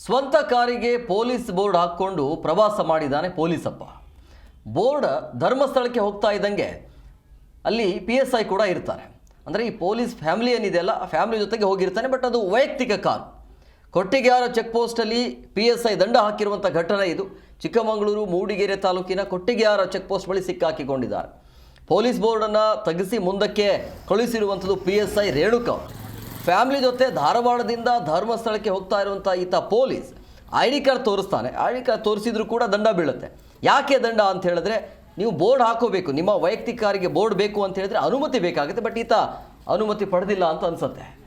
ಸ್ವಂತ ಕಾರಿಗೆ police board ಹಾಕ್ಕೊಂಡು ಪ್ರವಾಸ ಮಾಡಿದ್ದಾನೆ ಪೊಲೀಸಪ್ಪ. ಬೋರ್ಡ್ ಧರ್ಮಸ್ಥಳಕ್ಕೆ ಹೋಗ್ತಾ ಇದ್ದಂಗೆ ಅಲ್ಲಿ PSI ಕೂಡ ಇರ್ತಾರೆ. ಅಂದರೆ ಈ ಪೊಲೀಸ್ ಫ್ಯಾಮಿಲಿ ಏನಿದೆಯಲ್ಲ ಆ ಫ್ಯಾಮಿಲಿ ಜೊತೆಗೆ ಹೋಗಿರ್ತಾನೆ. ಬಟ್ ಅದು ವೈಯಕ್ತಿಕ ಕಾರು. ಕೊಟ್ಟಿಗೆಹಾರ ಚೆಕ್ ಪೋಸ್ಟಲ್ಲಿ PSI ದಂಡ ಹಾಕಿರುವಂಥ ಘಟನೆ ಇದು. ಚಿಕ್ಕಮಗಳೂರು ಮೂಡಿಗೆರೆ ತಾಲೂಕಿನ ಕೊಟ್ಟಿಗೆಹಾರ ಚೆಕ್ ಪೋಸ್ಟ್ ಬಳಿ ಸಿಕ್ಕಾಕಿಕೊಂಡಿದ್ದಾರೆ. ಪೊಲೀಸ್ ಬೋರ್ಡನ್ನು ತೆಗೆಸಿ ಮುಂದಕ್ಕೆ ಕಳುಹಿಸಿರುವಂಥದ್ದು PSI ರೇಣುಕ. ಫ್ಯಾಮಿಲಿ ಜೊತೆ ಧಾರವಾಡದಿಂದ ಧರ್ಮಸ್ಥಳಕ್ಕೆ ಹೋಗ್ತಾ ಇರುವಂಥ ಈತ ಪೊಲೀಸ್ ID ಕಾರ್ಡ್ ತೋರಿಸ್ತಾನೆ. ID ಕಾರ್ಡ್ ತೋರಿಸಿದ್ರು ಕೂಡ ದಂಡ ಬೀಳುತ್ತೆ. ಯಾಕೆ ದಂಡ ಅಂತ ಹೇಳಿದ್ರೆ, ನೀವು ಬೋರ್ಡ್ ಹಾಕೋಬೇಕು, ನಿಮ್ಮ ವೈಯಕ್ತಿಕ ಕಾರಿಗೆ ಬೋರ್ಡ್ ಬೇಕು ಅಂತ ಹೇಳಿದ್ರೆ ಅನುಮತಿ ಬೇಕಾಗುತ್ತೆ. ಬಟ್ ಈತ ಅನುಮತಿ ಪಡೆದಿಲ್ಲ ಅಂತ ಅನ್ಸುತ್ತೆ.